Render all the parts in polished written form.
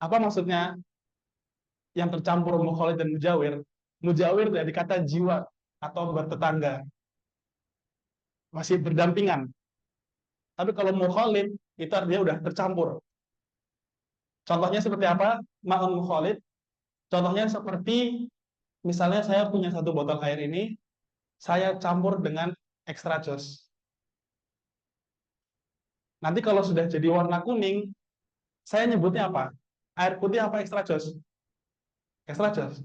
Apa maksudnya yang tercampur mukhalid dan mujawir? Mujawir dari kata jiwa atau bertetangga, masih berdampingan. Tapi kalau mukhalid itu artinya udah tercampur. Contohnya seperti apa? Ma'un mukhalid. Contohnya seperti misalnya saya punya satu botol air ini, saya campur dengan extra jos. Nanti kalau sudah jadi warna kuning, saya nyebutnya apa? Air putih apa extra jos? Extra jos.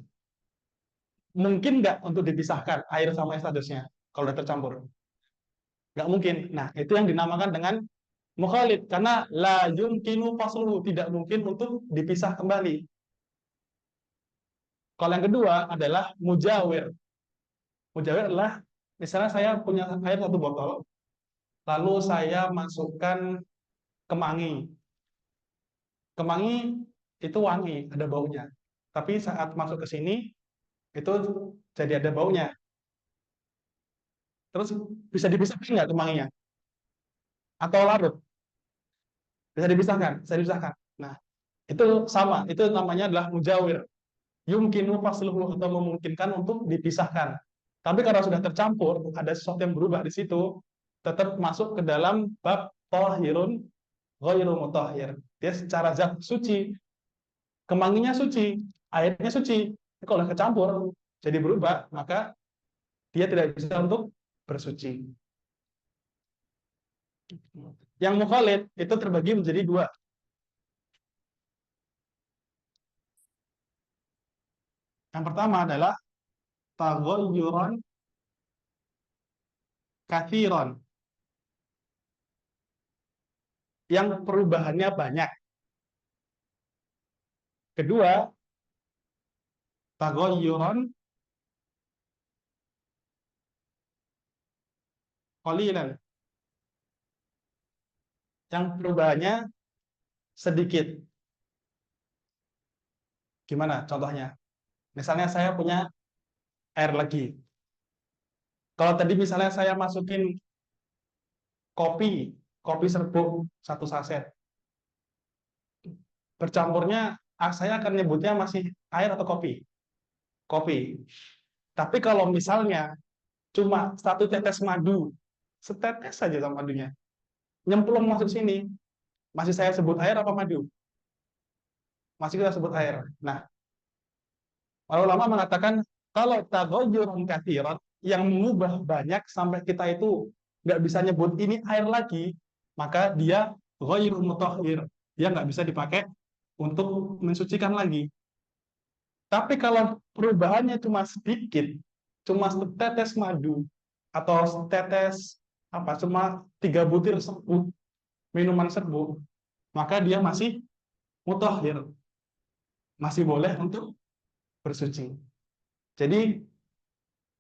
Mungkin nggak untuk dipisahkan air sama extra josnya kalau udah tercampur? Nggak mungkin. Nah, itu yang dinamakan dengan mukhalid karena la yumkinu fasluhu, tidak mungkin untuk dipisah kembali. Kalau yang kedua adalah mujawir. Mujawir adalah misalnya saya punya air satu botol, lalu saya masukkan kemangi. Kemangi itu wangi, ada baunya. Tapi saat masuk ke sini itu jadi ada baunya. Terus bisa dipisahkan nggak kemanginya? Atau larut? Bisa dipisahkan, bisa dipisahkan. Nah, itu sama, itu namanya adalah mujawir. Yumkinu fasluhu atau memungkinkan untuk dipisahkan. Tapi kalau sudah tercampur, ada sesuatu yang berubah di situ, tetap masuk ke dalam bab tohirun ghairu mutahhir. Dia secara zat suci, kemanginya suci, airnya suci. Kalau kecampur jadi berubah, maka dia tidak bisa untuk bersuci. Yang mukhalid itu terbagi menjadi dua. Yang pertama adalah taghayyuran kathiron, yang perubahannya banyak. Kedua, taghayyuran qalilan, yang perubahannya sedikit. Gimana contohnya? Misalnya saya punya air lagi. Kalau tadi misalnya saya masukin kopi, kopi serbuk satu saset. Bercampurnya, saya akan nyebutnya masih air atau kopi? Kopi. Tapi kalau misalnya cuma satu tetes madu, setetes saja sama madunya, nyemplung masuk sini, masih saya sebut air apa madu? Masih kita sebut air. Nah, para ulama mengatakan kalau taghayyurun katsiran, yang mengubah banyak sampai kita itu nggak bisa nyebut ini air lagi, maka dia ghairun mutahhir. Dia nggak bisa dipakai untuk mensucikan lagi. Tapi kalau perubahannya cuma sedikit, cuma setetes madu atau setetes apa, cuma 3 butir serbuk, minuman serbuk, maka dia masih mutahhir, masih boleh untuk bersuci. Jadi,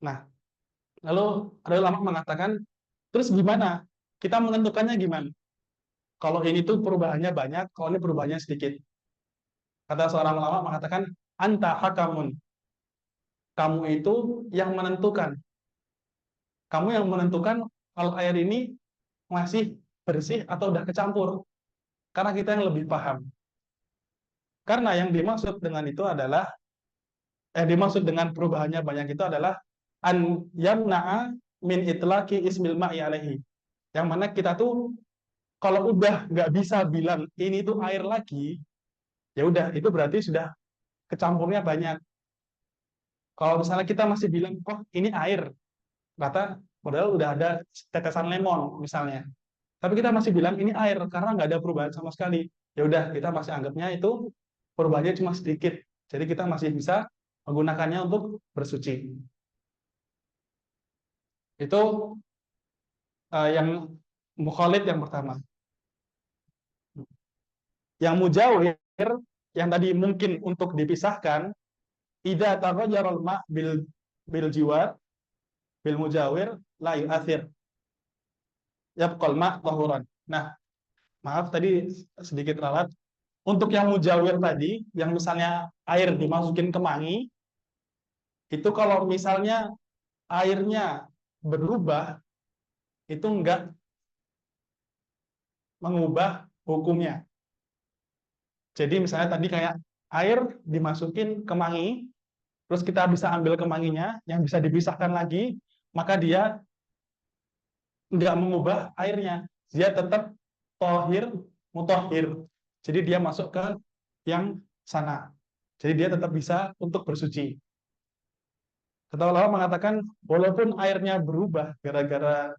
nah, lalu ada ulama mengatakan, terus gimana? Kita menentukannya gimana? Kalau ini tuh perubahannya banyak, kalau ini perubahannya sedikit. Kata seorang ulama mengatakan, anta hakamun. Kamu itu yang menentukan. Kamu yang menentukan kalau air ini masih bersih atau udah kecampur. Karena kita yang lebih paham. Karena yang dimaksud dengan itu adalah, dimaksud dengan perubahannya banyak itu adalah an yamna'a min itlaqi ismil ma'i alaihi. Yang mana kita tuh kalau udah nggak bisa bilang ini tuh air lagi, ya udah itu berarti sudah kecampurnya banyak. Kalau misalnya kita masih bilang, oh ini air, kata padahal udah ada tetesan lemon misalnya, tapi kita masih bilang ini air karena nggak ada perubahan sama sekali, ya udah kita masih anggapnya itu perubahannya cuma sedikit, jadi kita masih bisa menggunakannya untuk bersuci. Itu yang mukhalid yang pertama. Yang mujawir, yang tadi mungkin untuk dipisahkan, idza taghayyara al-ma' bil jiwar bil mujawir la yu'athir yabqal ma' tahuran. Nah, maaf tadi sedikit ralat. Untuk yang mujawir tadi, yang misalnya air dimasukin ke mangi, itu kalau misalnya airnya berubah, itu enggak mengubah hukumnya. Jadi misalnya tadi kayak air dimasukin ke mangi, terus kita bisa ambil kemanginya yang bisa dipisahkan lagi, maka dia nggak mengubah airnya, dia tetap tohir mutohir. Jadi dia masuk ke yang sana. Jadi dia tetap bisa untuk bersuci. Kata ulama mengatakan walaupun airnya berubah gara-gara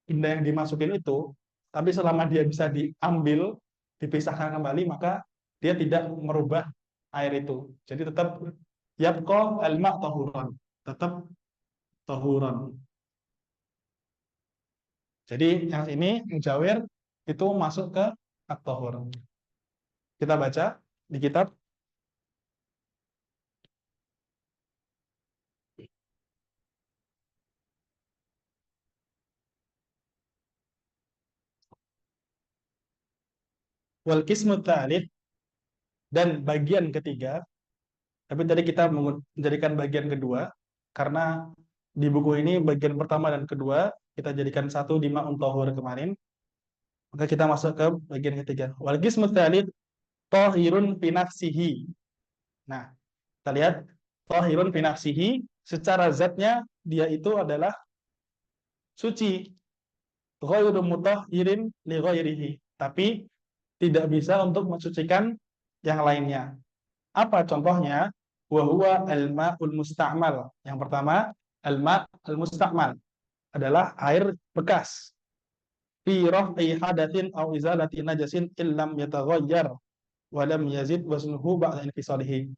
benda yang dimasukin itu, tapi selama dia bisa diambil, dipisahkan kembali, maka dia tidak merubah air itu. Jadi tetap yabqa al-ma' tahuran, tetap tahuran. Jadi yang ini mujawir itu masuk ke at-tahur. Kita baca di kitab wal qismu tsalits, dan bagian ketiga. Tapi tadi kita menjadikan bagian kedua karena di buku ini bagian pertama dan kedua kita jadikan satu di ma'un tahur kemarin. Maka kita masuk ke bagian ketiga. Wal qismu tsalits tahirun fi nafsihi. Nah, kita lihat tahirun fi nafsihi, secara zatnya dia itu adalah suci. Ghairu mutahhirin li ghairihi. Tapi tidak bisa untuk mensucikan yang lainnya. Apa contohnya? Wa huwa al-ma'ul musta'mal. Yang pertama, al-ma' al-musta'mal adalah air bekas. Fi raf'i hadatsin aw izalati najasin illam yataghayyar wa lam yazid waznuhu ba'da infisalihi.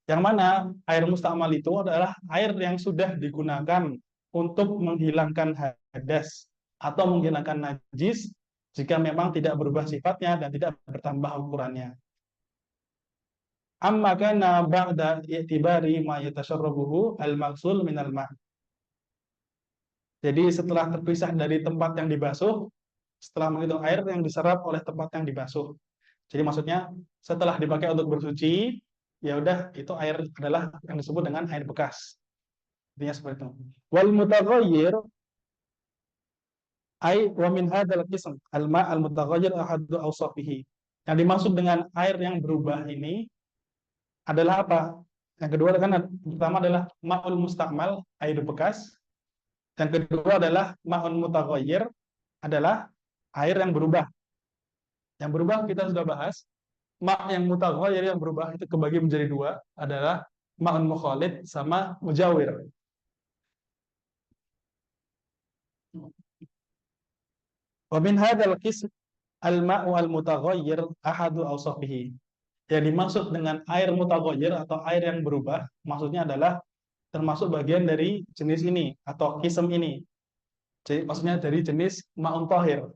Yang mana air musta'mal itu adalah air yang sudah digunakan untuk menghilangkan hadas atau menghilangkan najis jika memang tidak berubah sifatnya dan tidak bertambah ukurannya. Amma kana ba'da i'tibari ma yatasharrabuhu al-maghsul minal ma'. Jadi setelah terpisah dari tempat yang dibasuh, setelah menghitung air yang diserap oleh tempat yang dibasuh. Jadi maksudnya setelah dipakai untuk bersuci, ya udah itu air adalah yang disebut dengan air bekas. Intinya seperti itu. Wal mutaghayyir ai wa min hadzal qism al-ma' al-mutaghayyir ahadu awsafihi. Yang dimaksud dengan air yang berubah ini adalah apa? Yang kedua kan pertama adalah ma'ul mustakmal, air bekas. Yang kedua adalah ma'un mutaghayyir, adalah air yang berubah. Yang berubah kita sudah bahas. Ma' yang mutaghayyir yang berubah itu kebagi menjadi dua, adalah ma'un mukhalid sama mujawir. Wa min hadzal qism al-ma'u al-mutaghayyir ahadu awsafihi. Yang dimaksud dengan air mutaghayyir atau air yang berubah, maksudnya adalah termasuk bagian dari jenis ini atau qism ini. Jadi maksudnya dari jenis ma'un tahir.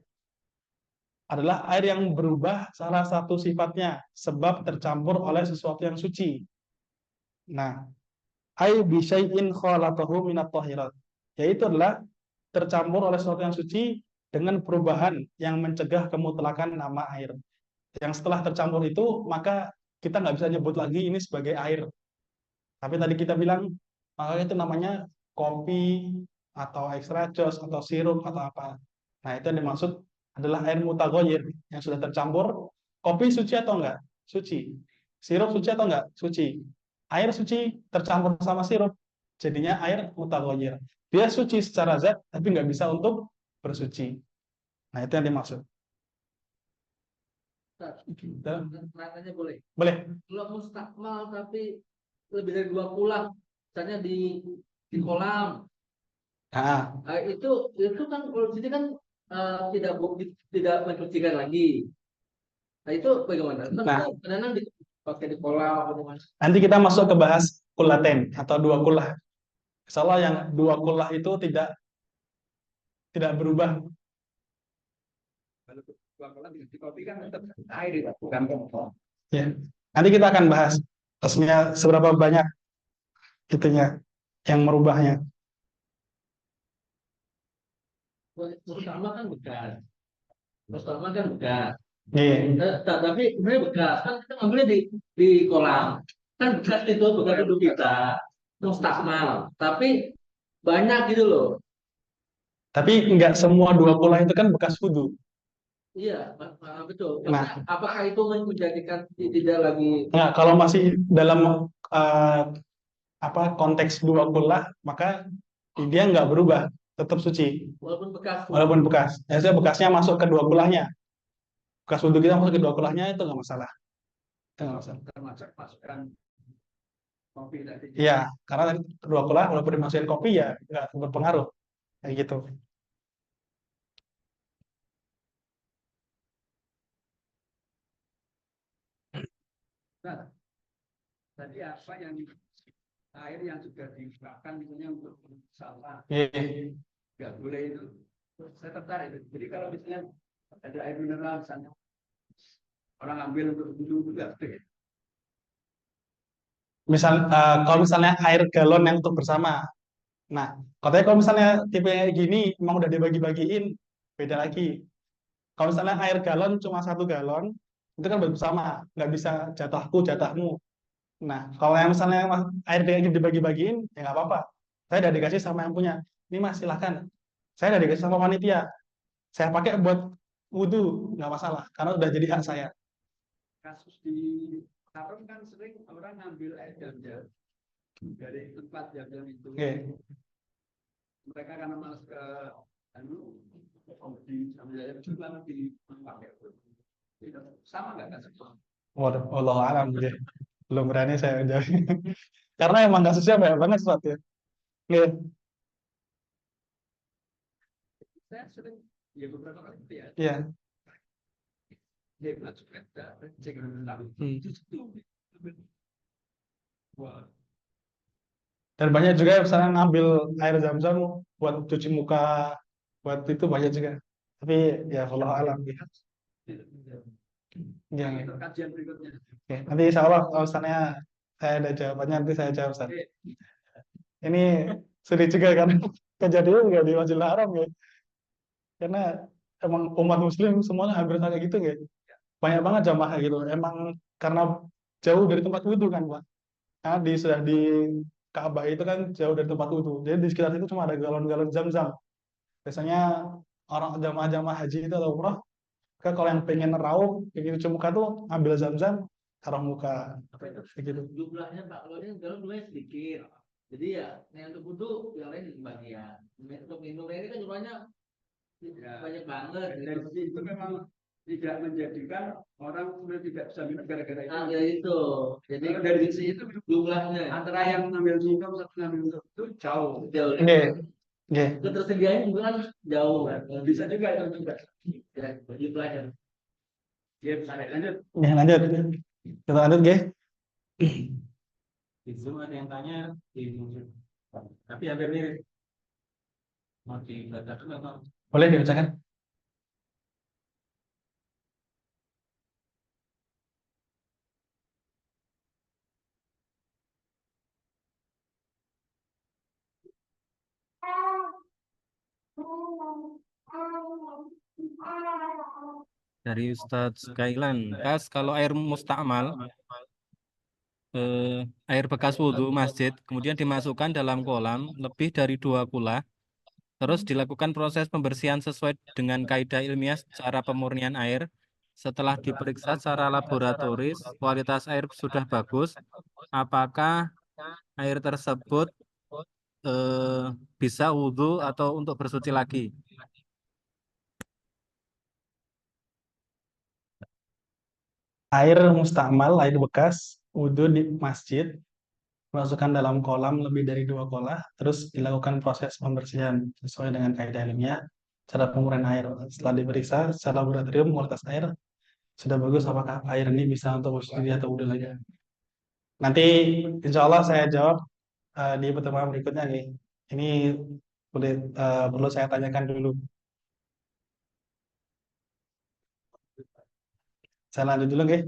Adalah air yang berubah salah satu sifatnya sebab tercampur oleh sesuatu yang suci. Nah, ai bi syai'in khalatahu minat tahirat. Yaitu adalah tercampur oleh sesuatu yang suci dengan perubahan yang mencegah kemutlakan nama air. Yang setelah tercampur itu, maka kita nggak bisa nyebut lagi ini sebagai air. Tapi tadi kita bilang, maka itu namanya kopi, atau extra jus, atau sirup, atau apa. Nah, itu yang dimaksud adalah air mutaghayyir yang sudah tercampur. Kopi suci atau enggak? Suci. Sirup suci atau enggak? Suci. Air suci tercampur sama sirup, jadinya air mutaghayyir. Dia suci secara zat, tapi nggak bisa untuk bersuci. Nah, itu yang dimaksud. Nanya boleh. Boleh. Kalau mustakmal tapi lebih dari 2 kulah, misalnya di kolam. Nah, Itu kan kalau di sini kan tidak mencucikan lagi. Nah itu bagaimana? Kan nah kadang-kadang dipakai di kolam atau di mana? nanti kita masuk ke bahas kulaten atau dua kulah. Salah yang dua kulah itu tidak berubah. Kalau dua kolam di kopi kan tetap air itu bukan kompor. Ya. Nanti kita akan bahas tasnya seberapa banyak itunya yang merubahnya. Pertama kan bekas. Pertama kan bekas. Iya. Tapi sebenarnya bekas kan kita ngambilnya di kolam. Kan bekas itu kita mustakmal. Tapi banyak gitu loh. Tapi enggak semua dua kulah itu kan bekas wudhu. Iya, betul. Nah, Maksudnya, apakah itu menjadikan tidak lagi nah kalau masih dalam eh, apa konteks dua kula, maka dia nggak berubah, tetap suci walaupun bekas wudhu? walaupun bekas. Biasanya bekasnya masuk ke dua kulahnya, bekas wudhu kita masuk ke dua kulahnya itu nggak masalah. Itu nggak masalah. Termasuk masukkan kopi tadi. Iya, karena tadi dua kulah walaupun dimasukin kopi ya nggak berpengaruh kayak gitu. Nah, tadi apa yang air yang sudah digunakan misalnya untuk sampah Iya. nggak boleh itu. Saya tertarik. Jadi kalau misalnya ada air mineral misalnya orang ambil untuk minum juga boleh. Kalau misalnya air galon yang untuk bersama. Nah, katanya kalau misalnya tipe kayak gini emang udah dibagi-bagiin, beda lagi. Kalau misalnya air galon cuma satu galon, itu kan buat bersama, nggak bisa jatahku, jatahmu. Nah, kalau yang misalnya air kayak gitu dibagi-bagiin, ya nggak apa-apa. Saya udah dikasih sama yang punya. Ini mas, silahkan. Saya udah dikasih sama panitia. Saya pakai buat wudhu, nggak masalah. Karena udah jadi hak saya. Kasus di Tarum kan sering orang ngambil air jam-jam dari tempat jam-jam itu. Oke. Mereka karena malas ke anu di sambil air juga dipakai. Sama nggak kasusnya? Waduh, Allah alam. Oke. Belum berani saya jawab. Karena emang kasusnya banyak banget Sobat ya. Oke. Saya sering ya beberapa kali lihat Iya. dia masuk ada cek Hmm. itu. Wah, Dan banyak juga yang misalnya ngambil air zam-zam buat cuci muka, buat itu banyak juga. Tapi ya Allah alam. Ya, itu kajian berikutnya. oke. Nanti insya Allah kalau misalnya saya ada jawabannya nanti saya jawab Ustaz. Oke, Ini sulit juga kan kejadian juga di Masjidil Haram ya. Karena emang umat muslim semuanya hampir kayak gitu ya. Banyak banget jamaah gitu. Emang karena jauh dari tempat wudhu kan Pak. Karena sudah di Ka'bah itu kan jauh dari tempat wudhu. Jadi di sekitar itu cuma ada galon-galon zam-zam. Biasanya orang jamaah-jamaah haji itu atau umrah, kan kalau yang pengen raup, pengen cuci muka tuh ambil zam-zam, taruh muka. apa itu Kayak gitu. jumlahnya Pak? Kalau ini dalam jumlahnya sedikit. Jadi ya, yang untuk wudhu yang lain bagian. Untuk minum ini kan jumlahnya banyak banget. Dari sisi itu memang tidak menjadikan orang kemudian tidak bisa minum gara-gara itu. Ya itu. Jadi dari sisi itu jumlahnya antara yang ngambil minum satu ngambil minum itu jauh. Jauh. Oke, oke. Ketersediaannya juga kan jauh kan. Bisa juga itu juga. Ya, jumlahnya. Ya, bisa lanjut. Ya, lanjut. Kita lanjut, Ge. Di Zoom ada yang tanya tapi hampir mirip. Mau dibacakan atau? Boleh dibacakan? Dari Ustadz Kailan, Kas, kalau air mustakmal, air bekas wudhu masjid, kemudian dimasukkan dalam kolam lebih dari 2 kula, terus dilakukan proses pembersihan sesuai dengan kaidah ilmiah cara pemurnian air. Setelah diperiksa secara laboratoris, kualitas air sudah bagus. Apakah air tersebut bisa wudhu atau untuk bersuci lagi? Air mustakmal, air bekas, wudhu di masjid, masukkan dalam kolam lebih dari 2 kolah, terus dilakukan proses pembersihan sesuai dengan kaidah ilmiah, cara pemurnian air. Setelah diperiksa secara laboratorium, kualitas air sudah bagus, apakah air ini bisa untuk bersuci atau wudhu lagi. Nanti insya Allah saya jawab di pertemuan berikutnya nih. Ini perlu saya tanyakan dulu. Saya lanjut dulu, nggih.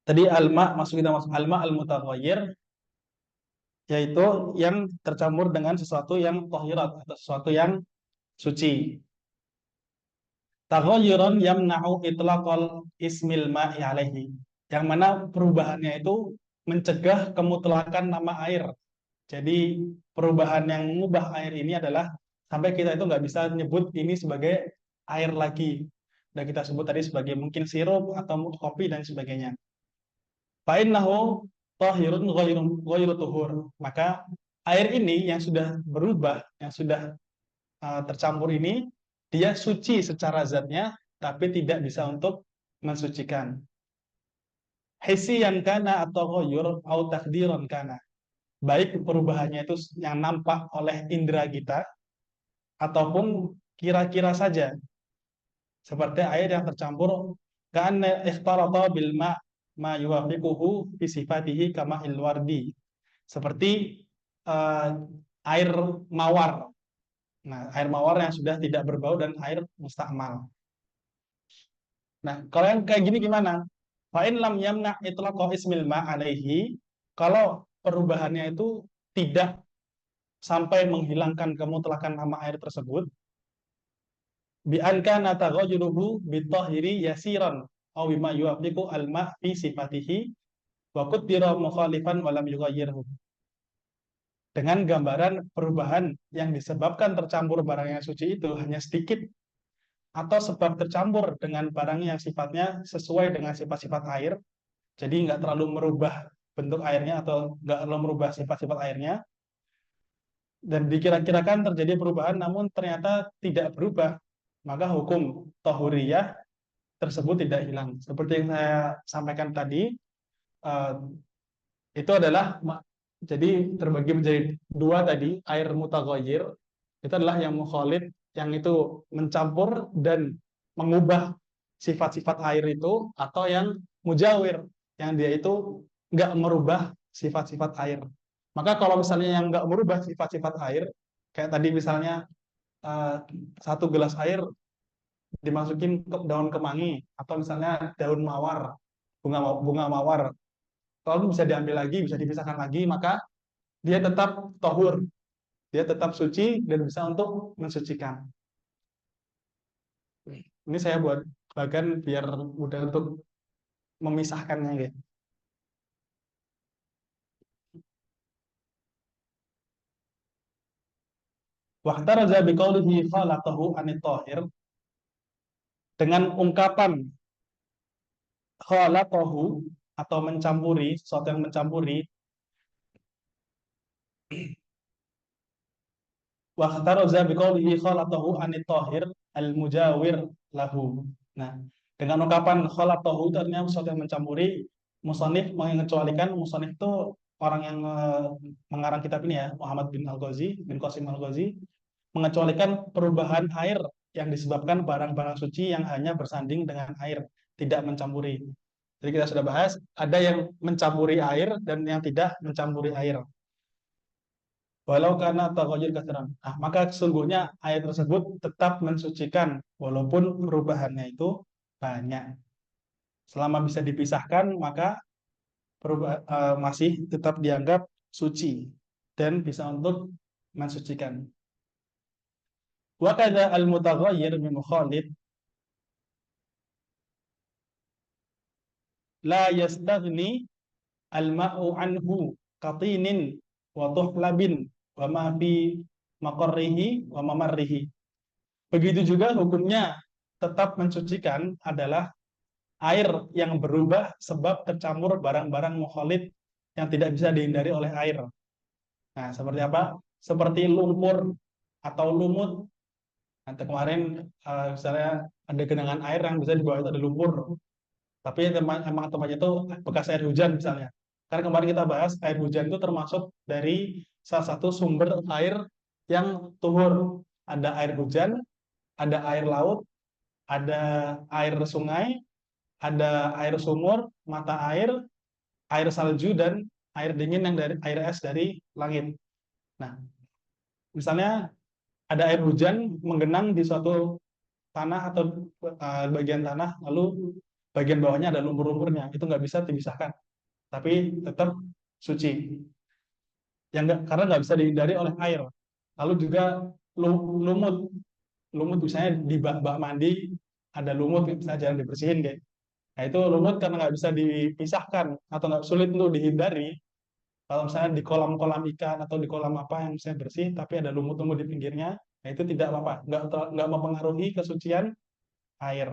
Tadi alma kita masuk alma al-mutaghayyir, yaitu yang tercampur dengan sesuatu yang tahirat atau sesuatu yang suci. Taghayyuran yamna'u itlaqal ismil ma'i alaihi. Yang mana perubahannya itu mencegah kemutlakan nama air. Jadi perubahan yang mengubah air ini adalah sampai kita itu nggak bisa nyebut ini sebagai air lagi. Dan kita sebut tadi sebagai mungkin sirup atau kopi dan sebagainya. Fa'innahu tahirun ghairu tuhur. Maka air ini yang sudah berubah, yang sudah tercampur ini, dia suci secara zatnya, tapi tidak bisa untuk mensucikan. Hisiyan kana atau ghayyur au takdiran kana. Baik perubahannya itu yang nampak oleh indera kita, ataupun kira-kira saja. Seperti air yang tercampur, kana ikhtarata bil ma yuwafiquhu fi sifatihi kama ilwardi. Seperti air mawar. Nah, air mawar yang sudah tidak berbau dan air mustakmal. Nah, kalau yang kayak gini gimana? Fa'in lam yamna itlaqa ismil ma alaihi, kalau perubahannya itu tidak sampai menghilangkan kemutlakan nama air tersebut, bi an kana taghayyuruhu bitahiri yasiran aw bima yuwafiqu al-ma fi sifatihi wa qaddara mukhalifan wa lam yughayyirhu. Dengan gambaran perubahan yang disebabkan tercampur barang yang suci itu hanya sedikit, atau sebab tercampur dengan barang yang sifatnya sesuai dengan sifat-sifat air, jadi nggak terlalu merubah bentuk airnya atau nggak terlalu merubah sifat-sifat airnya, dan dikira-kirakan terjadi perubahan namun ternyata tidak berubah, maka hukum tahuriyah tersebut tidak hilang. Seperti yang saya sampaikan tadi, eh, itu adalah jadi terbagi menjadi dua tadi. Air mutaghayyir itu adalah yang mukhalid, yang itu mencampur dan mengubah sifat-sifat air itu, atau yang mujawir, yang dia itu nggak merubah sifat-sifat air. Maka kalau misalnya yang nggak merubah sifat-sifat air, kayak tadi misalnya satu gelas air dimasukin ke daun kemangi, atau misalnya daun mawar, bunga mawar, kalau bisa diambil lagi, bisa dipisahkan lagi, maka dia tetap tohur, dia tetap suci dan bisa untuk mensucikan. Ini saya buat bagan biar mudah untuk memisahkannya, gitu. Wahtaraza biqaulihi khalaqahu anit tahir, dengan ungkapan khalaqahu atau mencampuri, sesuatu yang mencampuri, wahtaraza biqaulihi khalaqahu anit tahir al mujawir lahu. Nah, dengan ungkapan khalaqahu itu artinya sesuatu yang mencampuri, musannif mengecualikan, musannif itu orang yang mengarang kitab ini ya, Muhammad bin Al-Ghazi, bin Qasim Al-Ghazi, mengecualikan perubahan air yang disebabkan barang-barang suci yang hanya bersanding dengan air, tidak mencampuri. Jadi kita sudah bahas, ada yang mencampuri air dan yang tidak mencampuri air. Walau karena taghayyur katsiran. Nah, maka sesungguhnya air tersebut tetap mensucikan walaupun perubahannya itu banyak. Selama bisa dipisahkan, maka masih tetap dianggap suci dan bisa untuk mensucikan. Wa kadza al-mutaghayyir min mukhalid la yastaghni al-ma'u anhu qatinin wa tuhlabin wa ma fi maqarrihi wa mamarrihi. Begitu juga hukumnya tetap mensucikan adalah air yang berubah sebab tercampur barang-barang mukhalid yang tidak bisa dihindari oleh air. Nah, seperti apa? Seperti lumpur atau lumut. Nanti kemarin misalnya ada genangan air yang bisa di bawah itu ada lumpur, tapi emang tempatnya itu bekas air hujan misalnya. Karena kemarin kita bahas air hujan itu termasuk dari salah satu sumber air yang tuhur. Ada air hujan, ada air laut, ada air sungai, ada air sumur, mata air salju, dan air dingin yang dari air es dari langit. Nah, misalnya ada air hujan menggenang di suatu tanah atau bagian tanah, lalu bagian bawahnya ada lumpur-lumpurnya, itu nggak bisa dipisahkan, tapi tetap suci. Yang nggak, karena nggak bisa dihindari oleh air. Lalu juga lumut, lumut misalnya di bak mandi ada lumut, bisa jangan dibersihin, kayak Nah, itu lumut karena nggak bisa dipisahkan atau nggak sulit untuk dihindari. Kalau misalnya di kolam-kolam ikan atau di kolam apa yang misalnya bersih, tapi ada lumut-lumut di pinggirnya, nah itu tidak apa-apa, nggak mempengaruhi kesucian air.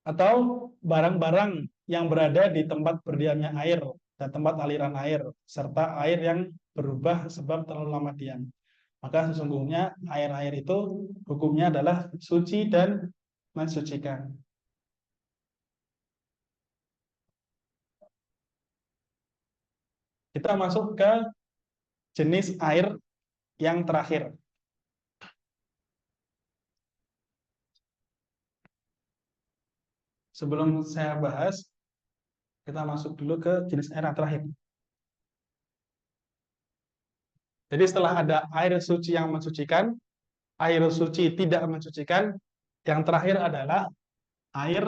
Atau barang-barang yang berada di tempat berdiamnya air dan tempat aliran air, serta air yang berubah sebab terlalu lama diam. Maka sesungguhnya air-air itu hukumnya adalah suci dan mensucikan. Kita masuk ke jenis air yang terakhir. Sebelum saya bahas, kita masuk dulu ke jenis air yang terakhir. Jadi setelah ada air suci yang mensucikan, air suci tidak mensucikan, yang terakhir adalah air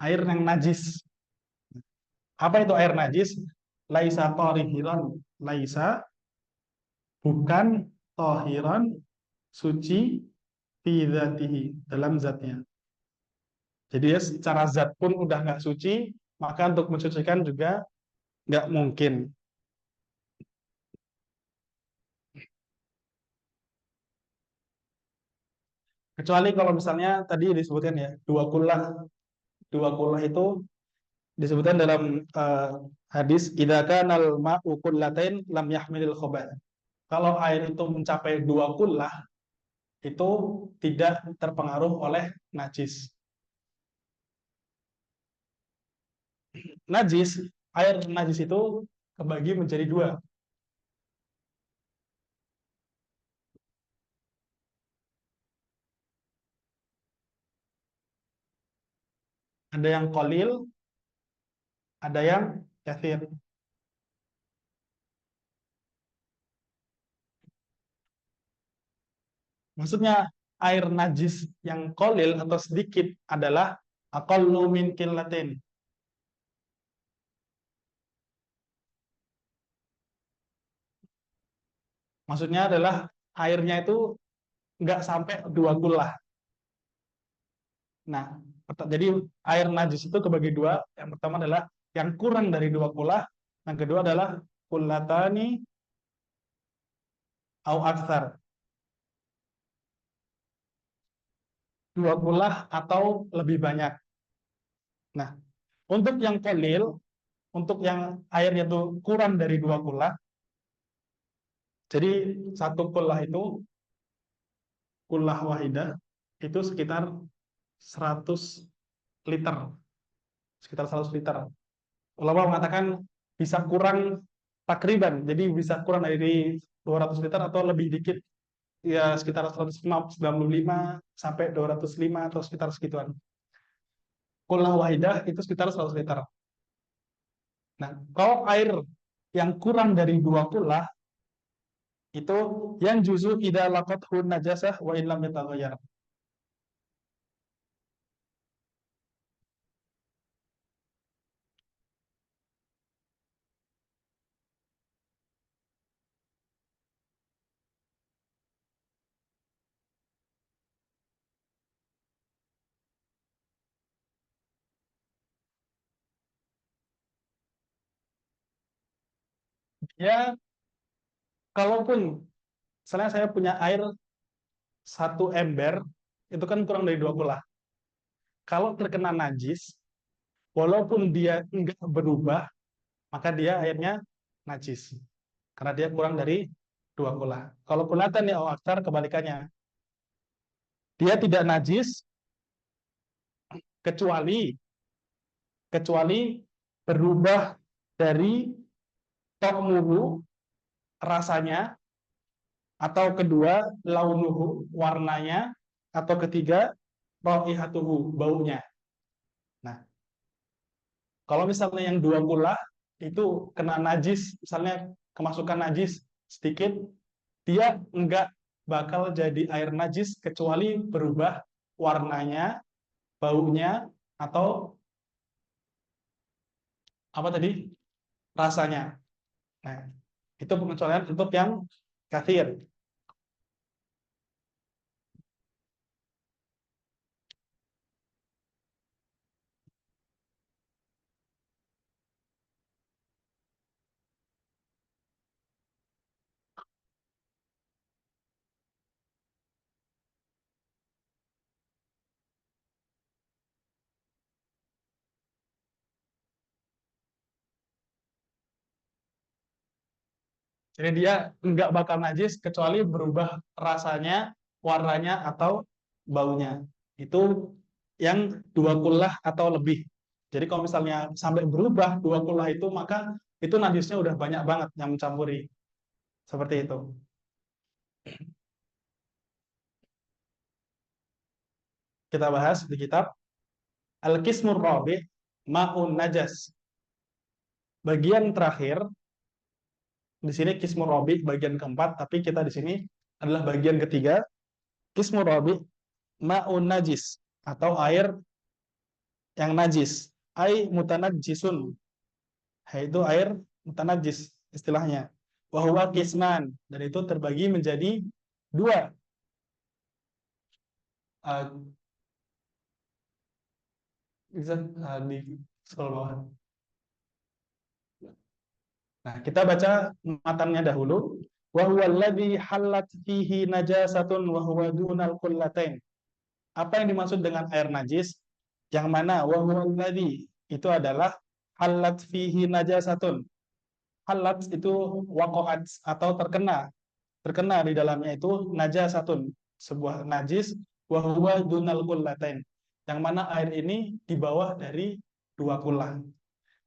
yang najis. Apa itu air najis? Laisa tohiron, laisa bukan tohiron, suci fi dzatihi, dalam zatnya. Jadi ya secara zat pun udah nggak suci, maka untuk mensucikan juga nggak mungkin. Kecuali kalau misalnya tadi disebutkan ya, dua kullah itu disebutkan dalam hadis idza kanal ma'u kullatain lam yahmilil khabath. Kalau air itu mencapai dua kullah itu tidak terpengaruh oleh najis. Najis, air najis itu kebagi menjadi dua. Ada yang kolil, ada yang kathir. Maksudnya air najis yang kolil atau sedikit adalah aqallu min qillatin. Maksudnya adalah airnya itu nggak sampai dua kullah. Nah, jadi air najis itu kebagi dua. Yang pertama adalah yang kurang dari dua kullah. Yang kedua adalah kullatani au aktsar. Dua kullah atau lebih banyak. Nah, untuk yang kolil, untuk yang airnya itu kurang dari dua kullah, jadi satu kullah itu, kullah wahidah, itu sekitar 100 liter. Sekitar 100 liter. Ulama mengatakan bisa kurang takriban, jadi bisa kurang dari 200 liter atau lebih dikit, ya sekitar 195 sampai 205 atau sekitar segituan. Kullah wahidah itu sekitar 100 liter. Nah, kalau air yang kurang dari dua kullah itu yang juzu idza laqathu najasah wa in lam yataghayyar. Ya, kalaupun misalnya saya punya air satu ember, itu kan kurang dari dua kullah. Kalau terkena najis, walaupun dia enggak berubah, maka dia airnya najis. Karena dia kurang dari dua kullah. Kalau kulatan ya aktar kebalikannya. Dia tidak najis kecuali berubah dari ta'muhu, rasanya, atau kedua launuhu, warnanya, atau ketiga raihatuhu, baunya. Nah, kalau misalnya yang dua kullah itu kena najis, misalnya kemasukan najis sedikit, dia enggak bakal jadi air najis kecuali berubah warnanya, baunya, atau apa tadi, rasanya. Nah, itu pengecualian untuk yang kathir. Jadi dia nggak bakal najis kecuali berubah rasanya, warnanya, atau baunya. Itu yang dua kullah atau lebih. Jadi kalau misalnya sampai berubah dua kullah itu, maka itu najisnya udah banyak banget yang mencampuri. Seperti itu. Kita bahas di kitab Al-Qismur Rabi' Ma'un Najas. Bagian terakhir di sini Qismur Rabi' bagian keempat, tapi kita di sini adalah bagian ketiga. Qismur Rabi' Ma'un Najis atau air yang najis. Ai mutanajjisun. Yaitu air mutanajis istilahnya. Wa kisman, dan itu terbagi menjadi dua. Bisa di scroll bawah. Nah, kita baca matannya dahulu. Wa huwa alladhi halat fihi najasatun wa huwa dunal qullatain. Apa yang dimaksud dengan air najis? Yang mana wa huwa alladhi itu adalah halat fihi najasatun. Halat itu waqa'at atau terkena di dalamnya itu najasatun, sebuah najis, wa huwa dunal qullatain. Yang mana air ini di bawah dari dua kullah.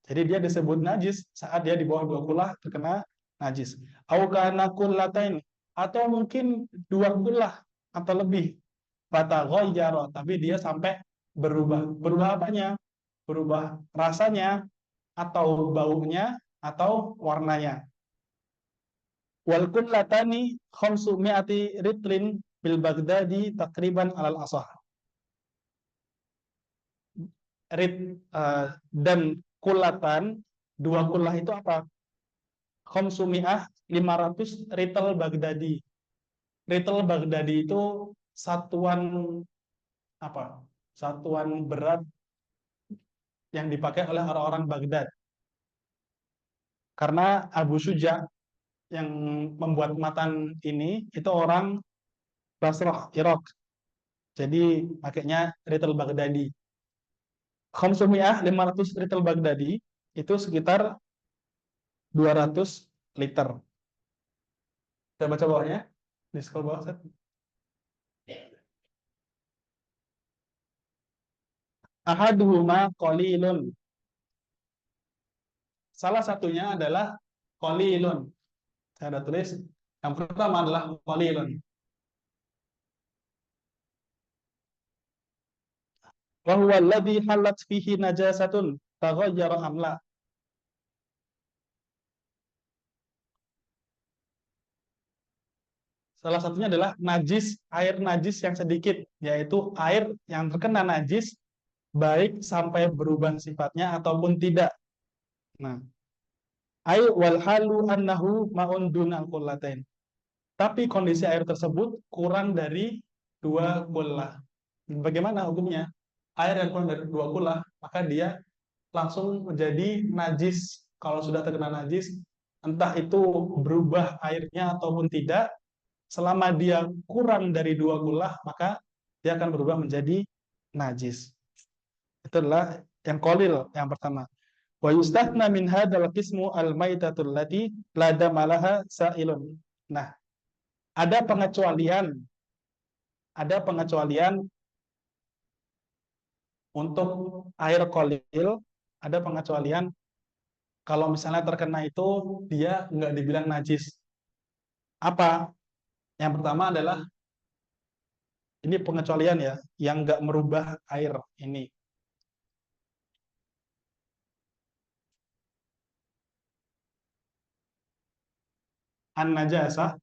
Jadi dia disebut najis saat dia di bawah dua kullah terkena najis. Au kana qullatain, atau mungkin dua kullah atau lebih. Fataghayyara, tapi dia sampai berubah. Berubah apanya? Berubah rasanya, atau baunya, atau warnanya. Wal kullatani khamsu mi'ati ritlin bil Baghdadi takriban alal asah. Dan kulatan, dua kullah itu apa? Khamsu mi'ah 500 ritel Baghdadi. Ritel Baghdadi itu satuan apa? Satuan berat yang dipakai oleh orang-orang Baghdad. Karena Abu Suja yang membuat matan ini itu orang Basrah, Irak. Jadi pakainya ritel Baghdadi. Khamsumiyah 500 ritel Baghdadi itu sekitar 200 liter. Kita baca bawahnya di scroll bawah set. Ahaduhuma qalilun. Salah satunya adalah qalilun. Saya ada tulis. Yang pertama adalah qalilun. Wa huwa alladhi halat fihi najasatun taghayyara amla. Salah satunya adalah najis, air najis yang sedikit, yaitu air yang terkena najis baik sampai berubah sifatnya ataupun tidak. Nah, ai wal halu annahu ma'un dunal qullatain. Tapi kondisi air tersebut kurang dari dua kullah. Bagaimana hukumnya? Air yang kurang dari dua kullah, maka dia langsung menjadi najis. Kalau sudah terkena najis, entah itu berubah airnya ataupun tidak, selama dia kurang dari dua kullah, maka dia akan berubah menjadi najis. Itu adalah yang qalil yang pertama. Wa yustathna min hadzal qismu al-maitatul lati la damalaha sa'ilun. Nah, ada pengecualian untuk air qalil, ada pengecualian kalau misalnya terkena itu dia nggak dibilang najis. Apa? Yang pertama adalah ini pengecualian ya, yang nggak merubah air ini. An-najasah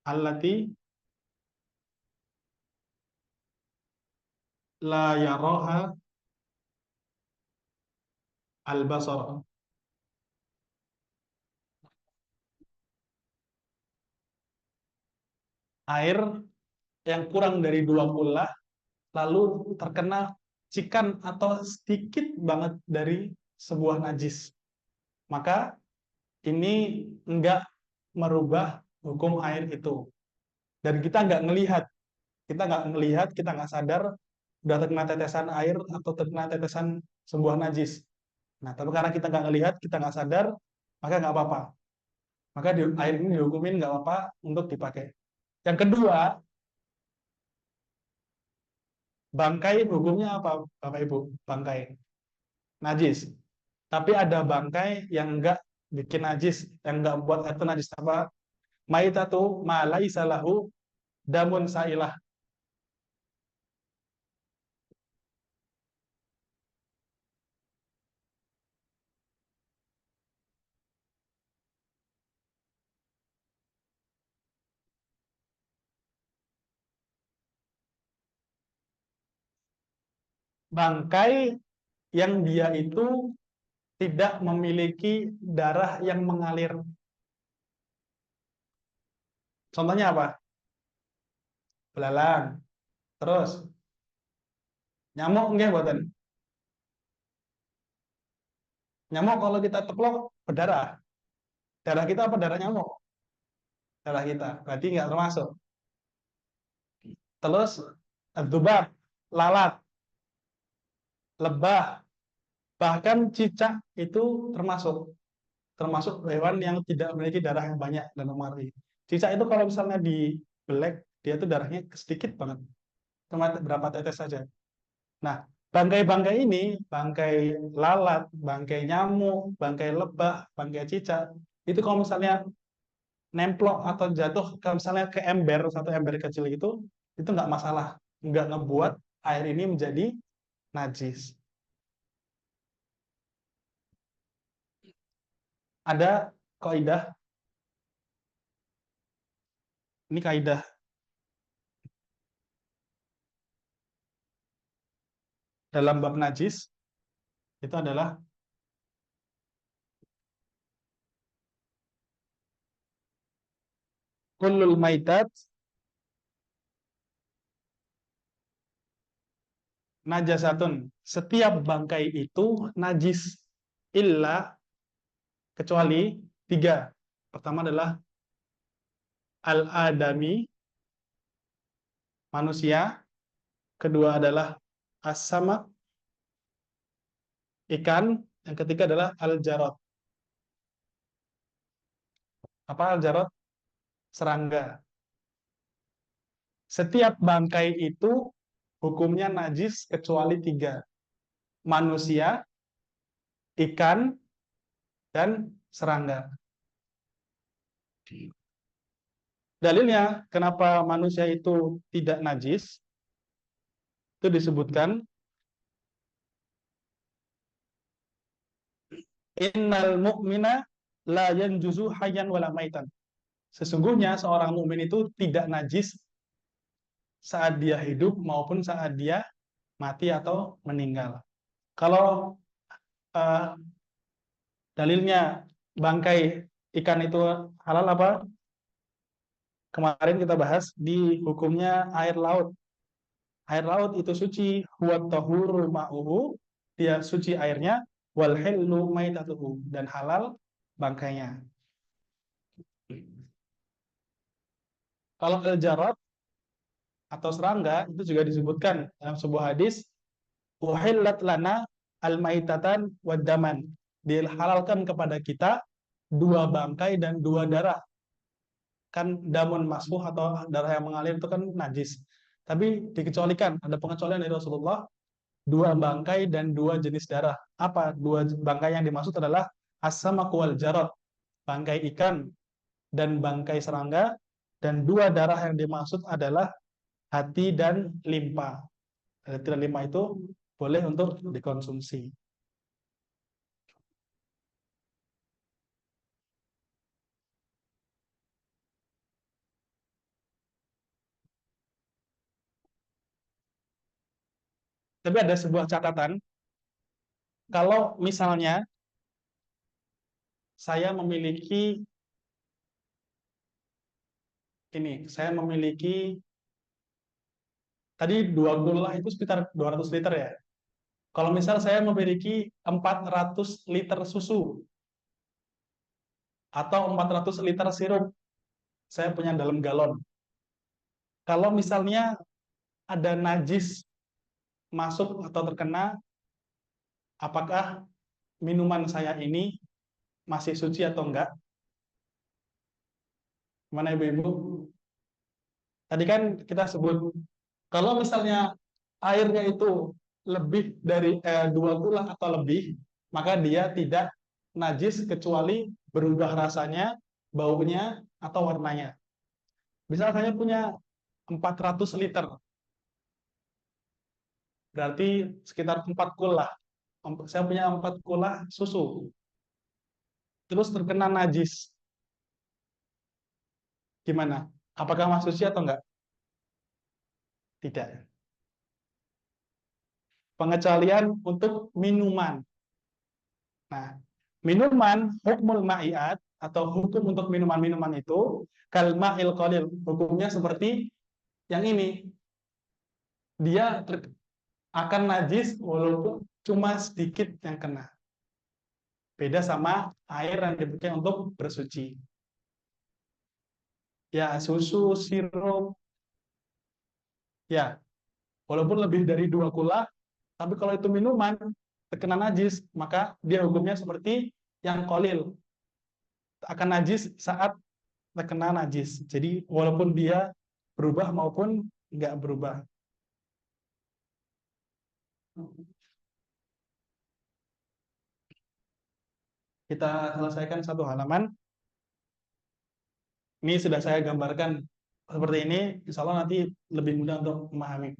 allati la yaraha al-basar. Air yang kurang dari dua kullah lalu terkena cikan atau sedikit banget dari sebuah najis, maka ini enggak merubah hukum air itu. Dan kita nggak ngelihat, kita nggak sadar udah terkena tetesan air atau terkena tetesan sebuah najis. Nah, tapi karena kita nggak ngelihat, kita nggak sadar, maka nggak apa-apa. Maka air ini dihukumin nggak apa-apa untuk dipakai. Yang kedua, bangkai hukumnya apa, Bapak Ibu? Bangkai najis. Tapi ada bangkai yang enggak bikin najis, yang enggak buat itu najis. Apa? Maitatu ma laisa lahu damun sailah. Bangkai yang dia itu tidak memiliki darah yang mengalir. Contohnya apa? Belalang. Terus nyamuk enggak buatan. Nyamuk kalau kita teplok berdarah. Darah kita apa darah nyamuk? Darah kita. Berarti nggak termasuk. Terus dzubab, lalat, lebah, bahkan cicak itu termasuk hewan yang tidak memiliki darah yang banyak dan memari. Cicak itu kalau misalnya dibelek, dia itu darahnya sedikit banget, cuma berapa tetes saja. Nah, bangkai-bangkai ini, bangkai lalat, bangkai nyamuk, bangkai lebah, bangkai cicak, itu kalau misalnya nemplok atau jatuh ke misalnya ke ember, satu ember kecil itu nggak masalah, nggak ngebuat air ini menjadi najis. Ada kaidah, ini kaidah dalam bab najis, itu adalah kullul maitat najasatun. Setiap bangkai itu najis illa, kecuali tiga. Pertama adalah al-adami, manusia. Kedua adalah as-samak, ikan. Yang ketiga adalah al-jarad. Apa al-jarad? Serangga. Setiap bangkai itu hukumnya najis kecuali tiga. Manusia, ikan, dan serangga. Dalilnya, kenapa manusia itu tidak najis, itu disebutkan, innal mu'mina la yanjuzu hayyan wala maitan. Sesungguhnya seorang mukmin itu tidak najis saat dia hidup maupun saat dia mati atau meninggal. Kalau uh, dalilnya bangkai ikan itu halal apa? Kemarin kita bahas di hukumnya air laut. Air laut itu suci, huwa tahuru ma'uhu, dia suci airnya, wal hillu maitatuhu, dan halal bangkainya. Kalau al-jarad atau serangga itu juga disebutkan dalam sebuah hadis, uhillat lana al-maitatan wad-daman. Dihalalkan kepada kita dua bangkai dan dua darah. Kan damun masfuh atau darah yang mengalir itu kan najis. Tapi dikecualikan, ada pengecualian dari Rasulullah, dua bangkai dan dua jenis darah. Apa dua bangkai yang dimaksud adalah as-samak wal jarad, bangkai ikan dan bangkai serangga, dan dua darah yang dimaksud adalah hati dan limpa. Hati dan limpa itu boleh untuk dikonsumsi. Tapi ada sebuah catatan, kalau misalnya saya memiliki saya memiliki tadi dua gula itu sekitar 200 liter ya. Kalau misal saya memiliki 400 liter susu atau 400 liter sirup, saya punya dalam galon. Kalau misalnya ada najis masuk atau terkena, apakah minuman saya ini masih suci atau enggak? Gimana Ibu-Ibu? Tadi kan kita sebut, kalau misalnya airnya itu lebih dari 2 kula atau lebih, maka dia tidak najis kecuali berubah rasanya, baunya, atau warnanya. Misal saya punya 400 liter, berarti sekitar 4 kula. Saya punya 4 kula susu, terus terkena najis. Gimana? Apakah masuk suci atau enggak? Tidak. Pengecualian untuk minuman. Nah, minuman hukmul ma'iat atau hukum untuk minuman-minuman itu kalma'il qalil. Hukumnya seperti yang ini. Dia akan najis walaupun cuma sedikit yang kena. Beda sama air yang dipakai untuk bersuci. Ya, susu, sirup, ya, walaupun lebih dari 2 kula, tapi kalau itu minuman terkena najis, maka dia hukumnya seperti yang kolil, akan najis saat terkena najis. Jadi walaupun dia berubah maupun nggak berubah. Kita selesaikan satu halaman. Ini sudah saya gambarkan seperti ini, insya Allah nanti lebih mudah untuk memahami.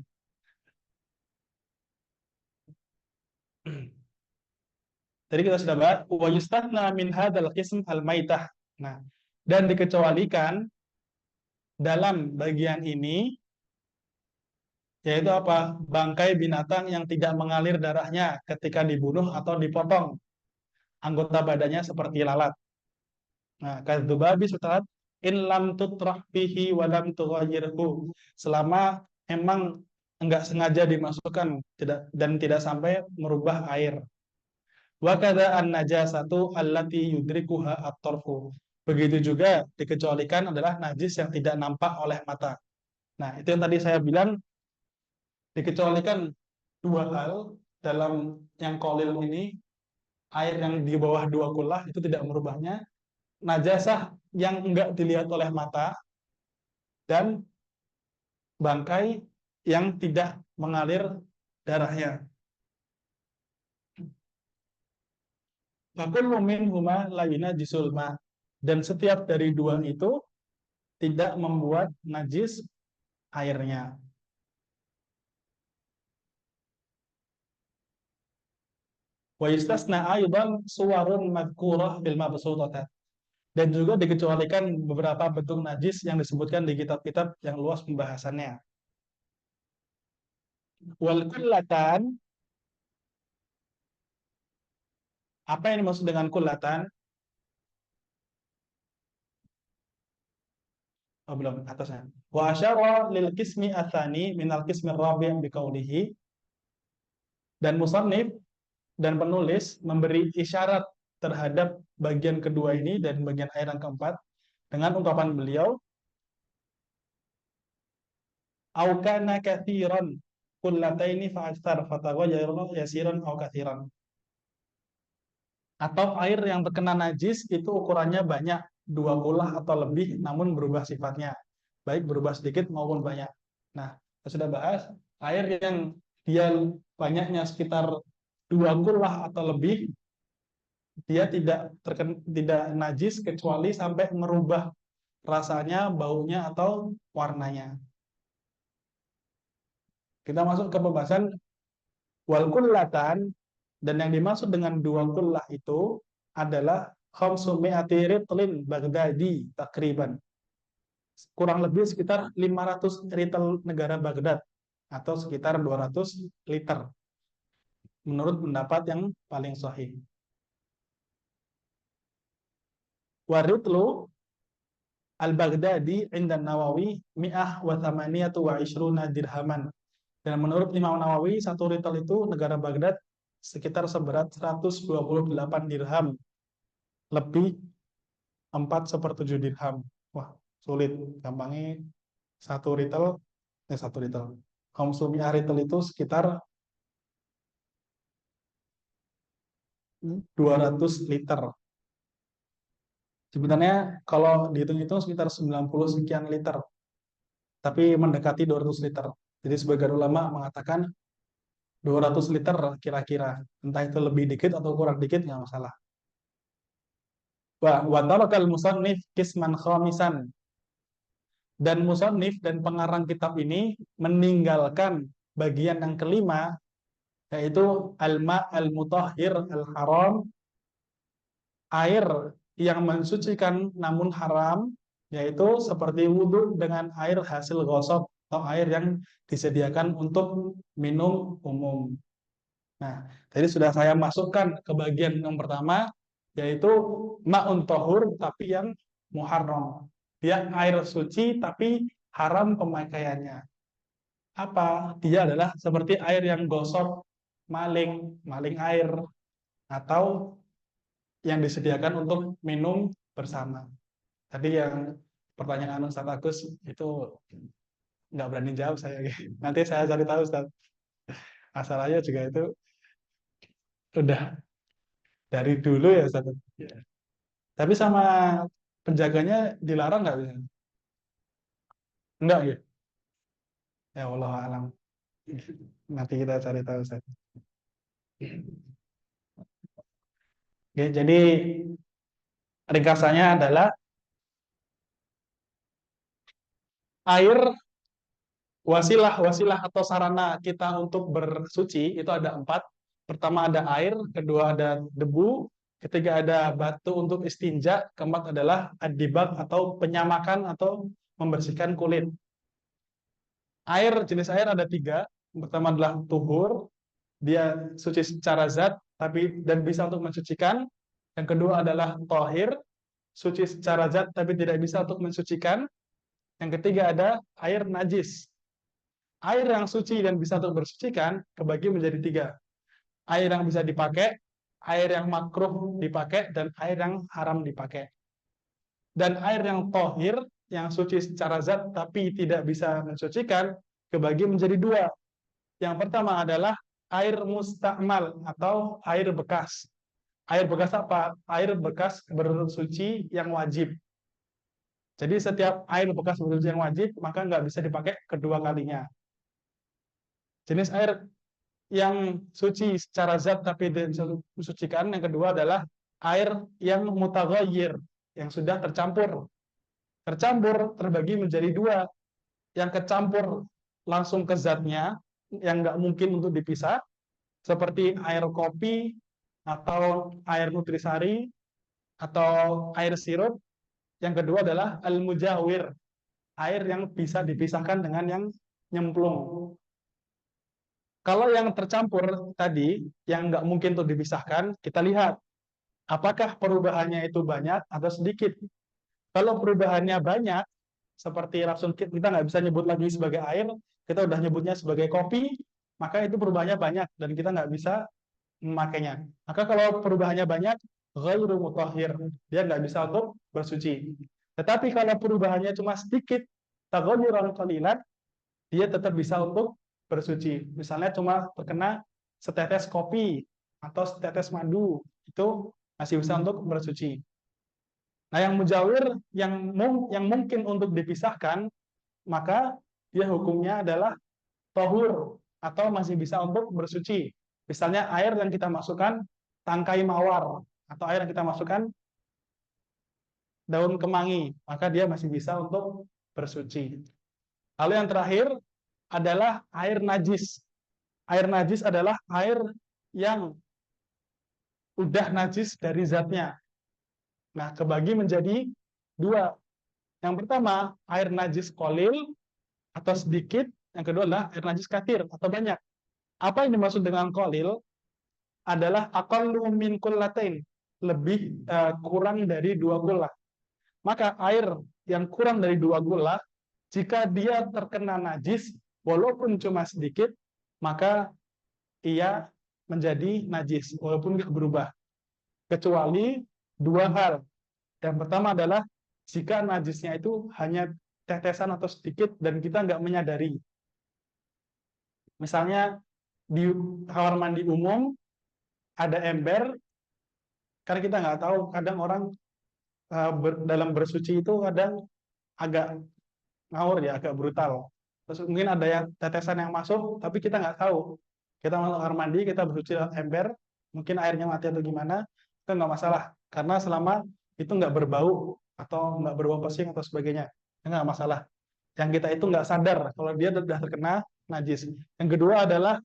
Tadi kita sudah bahas wa yustatna min hadzal qism al-maitah. Nah, dan dikecualikan dalam bagian ini yaitu apa? Bangkai binatang yang tidak mengalir darahnya ketika dibunuh atau dipotong. Anggota badannya seperti lalat. Nah, kadzubabi Ustaz, in lam tutrah fihi wa lam tughayyirhu. Selama emang enggak sengaja dimasukkan dan tidak sampai merubah air. Wa kadza an-najasatu allati yudrikuha at-tarfu. Begitu juga dikecualikan adalah najis yang tidak nampak oleh mata. Nah, itu yang tadi saya bilang dikecualikan 2 hal dalam yang kolil ini, air yang di bawah 2 kula itu tidak merubahnya, najasah yang enggak dilihat oleh mata, dan bangkai yang tidak mengalir darahnya. Fakul mumin huma layina jisulma, dan setiap dari 2 itu tidak membuat najis airnya. Wa yustasna aidan suwarun madhkurah bil mabsutah. Dan juga dikecualikan beberapa bentuk najis yang disebutkan di kitab-kitab yang luas pembahasannya. Wal kullatan, apa yang dimaksud dengan kullatan? Oh, belum, atasnya. Wa asyara lil qismi atsani minal qismi rabi' biqaulihi, dan musannif dan penulis memberi isyarat terhadap bagian kedua ini dan bagian air yang keempat dengan ungkapan beliau, au kana katsiran kullataini fa aktsar fataghayyara yasiran au katsiran. Atau air yang terkena najis itu ukurannya banyak, 2 kula atau lebih, namun berubah sifatnya, baik berubah sedikit maupun banyak. Nah, kita sudah bahas air yang dia banyaknya sekitar 2 kula atau lebih, dia tidak najis kecuali sampai merubah rasanya, baunya, atau warnanya. Kita masuk ke pembahasan wal kullatan, dan yang dimaksud dengan 2 kula itu adalah khamsumi'ati ritlin Baghdadi takriban. Kurang lebih sekitar 500 ritel negara Baghdad atau sekitar 200 liter menurut pendapat yang paling sahih. Waritlu al-Baghdadi inda Nawawi mi'ah wa thamaniyatu wa ishruna dirhaman. Dan menurut Imam Nawawi, 1 ritel itu negara Baghdad sekitar seberat 128 dirham, lebih 4/7 dirham. Wah, sulit. Gampangnya 1 ritel, 1 ritel. Konsumsi ritel itu sekitar 200 liter. Sebenarnya kalau dihitung-hitung sekitar 90 sekian liter, tapi mendekati 200 liter. Jadi sebagian ulama mengatakan 200 liter kira-kira. Entah itu lebih dikit atau kurang dikit, nggak masalah. Wa tarakal musannif qisman khamisan. Dan musannif dan pengarang kitab ini meninggalkan bagian yang kelima, yaitu al-ma' al-mutahhir al-haram, air yang mensucikan namun haram, yaitu seperti wudhu dengan air hasil gosok atau air yang disediakan untuk minum umum. Nah, tadi sudah saya masukkan ke bagian yang pertama, yaitu ma'un tohur tapi yang muharram. Dia air suci tapi haram pemakaiannya. Apa? Dia adalah seperti air yang gosok, maling air, atau yang disediakan untuk minum bersama. Tadi yang pertanyaan Ustaz Agus itu nggak berani jawab saya. Nanti saya cari tahu Ustaz. Masalahnya juga itu udah dari dulu ya Ustaz. Tapi sama penjaganya dilarang nggak bisa? Enggak ya? Ya Allah alam. Nanti kita cari tahu Ustaz. Oke, jadi ringkasannya adalah air wasilah atau sarana kita untuk bersuci itu ada 4. Pertama ada air, kedua ada debu, ketiga ada batu untuk istinja, keempat adalah adibak atau penyamakan atau membersihkan kulit. Jenis air ada 3. Yang pertama adalah tuhur, dia suci secara zat dan bisa untuk mensucikan. Yang kedua adalah tohir, suci secara zat tapi tidak bisa untuk mensucikan. Yang ketiga ada air najis. Air yang suci dan bisa untuk bersucikan kebagi menjadi 3. Air yang bisa dipakai, air yang makruh dipakai, dan air yang haram dipakai. Dan air yang tohir, yang suci secara zat tapi tidak bisa mensucikan, kebagi menjadi 2. Yang pertama adalah air mustakmal atau air bekas. Air bekas apa? Air bekas bersuci yang wajib. Jadi setiap air bekas bersuci yang wajib, maka nggak bisa dipakai kedua kalinya. Jenis air yang suci secara zat tapi tidak bisa mensucikan, yang kedua adalah air yang mutaghayyir, yang sudah tercampur. Tercampur terbagi menjadi 2. Yang kecampur langsung ke zatnya, yang nggak mungkin untuk dipisah, seperti air kopi, atau air nutrisari, atau air sirup. Yang kedua adalah al-mujawir, air yang bisa dipisahkan dengan yang nyemplung. Kalau yang tercampur tadi, yang nggak mungkin untuk dipisahkan, kita lihat apakah perubahannya itu banyak atau sedikit. Kalau perubahannya banyak, seperti langsung kita nggak bisa nyebut lagi sebagai air, kita udah nyebutnya sebagai kopi, maka itu perubahannya banyak dan kita nggak bisa memakainya. Maka kalau perubahannya banyak, ghairu mutahhir, dia nggak bisa untuk bersuci. Tetapi kalau perubahannya cuma sedikit, taghayyuran qalilan, dia tetap bisa untuk bersuci. Misalnya cuma terkena setetes kopi atau setetes madu, itu masih bisa untuk bersuci. Nah, yang mujawir yang mungkin untuk dipisahkan, maka dia hukumnya adalah tohur atau masih bisa untuk bersuci. Misalnya air yang kita masukkan tangkai mawar atau air yang kita masukkan daun kemangi, maka dia masih bisa untuk bersuci. Lalu yang terakhir adalah air najis. Air najis adalah air yang udah najis dari zatnya. Nah, kebagi menjadi 2. Yang pertama, air najis qalil atau sedikit. Yang kedua adalah air najis katsir atau banyak. Apa yang dimaksud dengan qalil? Adalah aqallu min qullatain, lebih kurang dari 2 kullah. Maka air yang kurang dari 2 kullah, jika dia terkena najis, walaupun cuma sedikit, maka ia menjadi najis, walaupun tidak berubah. Kecuali 2 hal. Yang pertama adalah jika najisnya itu hanya tetesan atau sedikit dan kita nggak menyadari. Misalnya di kamar mandi umum ada ember, Karena kita nggak tahu, kadang orang dalam bersuci itu kadang agak ngawur ya, agak brutal. Terus mungkin ada yang tetesan yang masuk, tapi kita nggak tahu. Kita masuk kamar mandi, kita bersuci lewat ember, mungkin airnya mati atau gimana, itu nggak masalah. Karena selama itu nggak berbau atau nggak berbau pesing atau sebagainya, itu nggak masalah. Yang kita itu nggak sadar kalau dia sudah terkena najis. Yang kedua adalah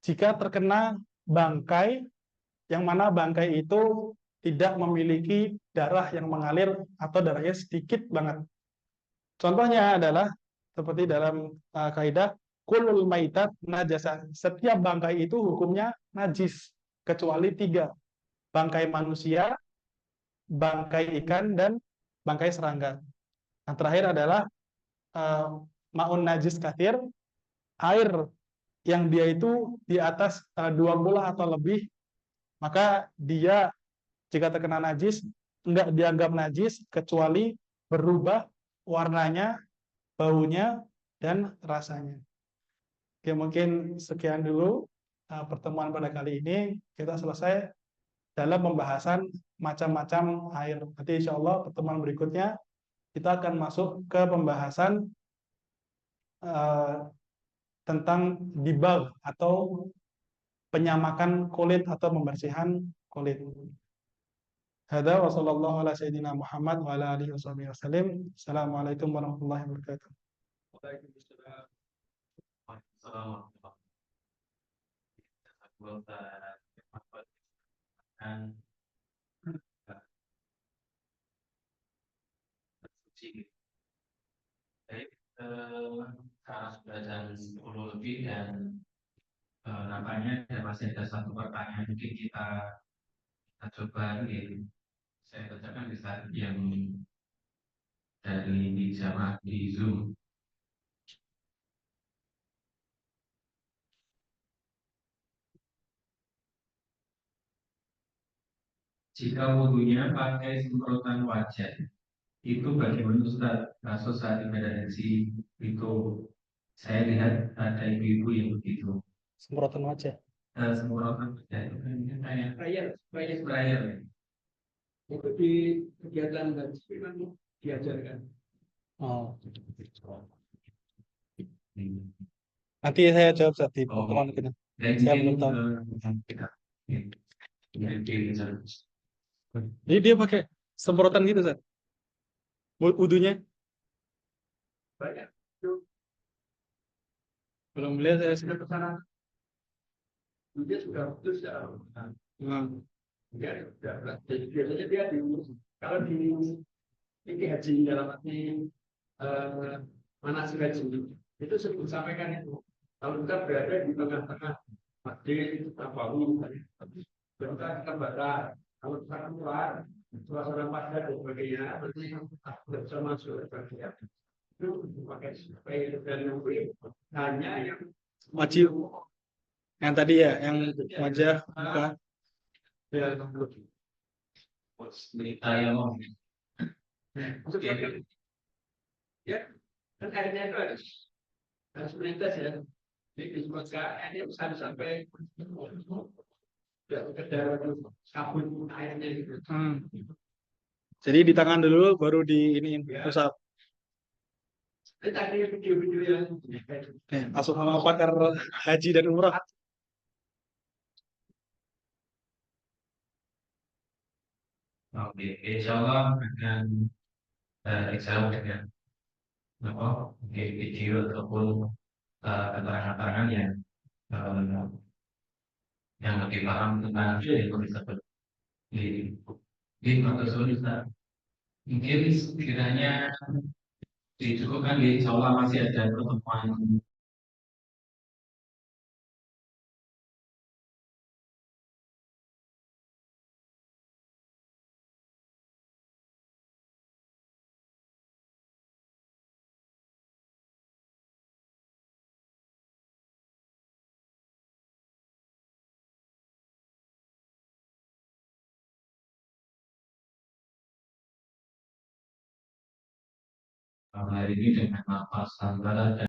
jika terkena bangkai, yang mana bangkai itu tidak memiliki darah yang mengalir atau darahnya sedikit banget. Contohnya adalah seperti dalam kaidah kulul maitat najasa. Setiap bangkai itu hukumnya najis kecuali 3. Bangkai manusia, bangkai ikan, dan bangkai serangga. Yang terakhir adalah maun najis kathir, air yang dia itu di atas 20 atau lebih, maka dia jika terkena najis enggak dianggap najis kecuali berubah warnanya, baunya, dan rasanya. Oke, mungkin sekian dulu pertemuan pada kali ini. Kita selesai dalam pembahasan macam-macam air. Nanti insya Allah pertemuan berikutnya kita akan masuk ke pembahasan tentang dibag atau penyamakan kulit atau pembersihan kulit. Hada wa sallallahu ala sayyidina Muhammad wa ala alihi wasallam. Assalamualaikum warahmatullahi wabarakatuh. Baik, karena sudah jam 10 lebih dan nampaknya masih ada satu pertanyaan, mungkin kita coba ini saya bacakan di saat yang dari jamaah di Zoom. Jika wudhunya pakai semprotan wajah, itu bagaimana Ustaz? Kasus saat ibadah haji itu saya lihat ada ibu-ibu yang begitu. Semprotan wajah. Semprotan wajah itu kan kayak Sprayer. sprayer. Itu di kegiatan haji memang diajarkan. Oh. Nanti saya jawab saat di pertemuan kita. Saya belum tahu. Jadi dia pakai semprotan gitu, Ustaz? Wudhunya? Banyak. Belum lihat saya. Sudah kesana. Dia sudah putus ya. Ya, sudah. Jadi biasanya dia kalau di haji dalam arti manasik haji itu sebelum sampaikan itu. Kalau kita berada di tengah-tengah masjid itu tabawu, kita bakar. Kalau kita keluar, suasana pasar dan sebagainya, berarti tidak bisa masuk. Itu pakai spray dan hanya yang Wajib. Yang tadi ya, yang wajah, muka. Berita yang ya, kan airnya itu harus melintas ya. Jadi disebutkan airnya bisa sampai sekedar sabun airnya gitu. Jadi di tangan dulu, baru di ini usap. Ini tadi video-video yang Masuk sama pakar haji dan umrah. Oke, insya Allah akan dijawab dengan video ataupun keterangan-keterangan yang lebih paham tentang yang disebut di Makassar. Mungkin sekiranya dicukupkan, insya Allah masih ada pertemuan hari ini dengan nafas antara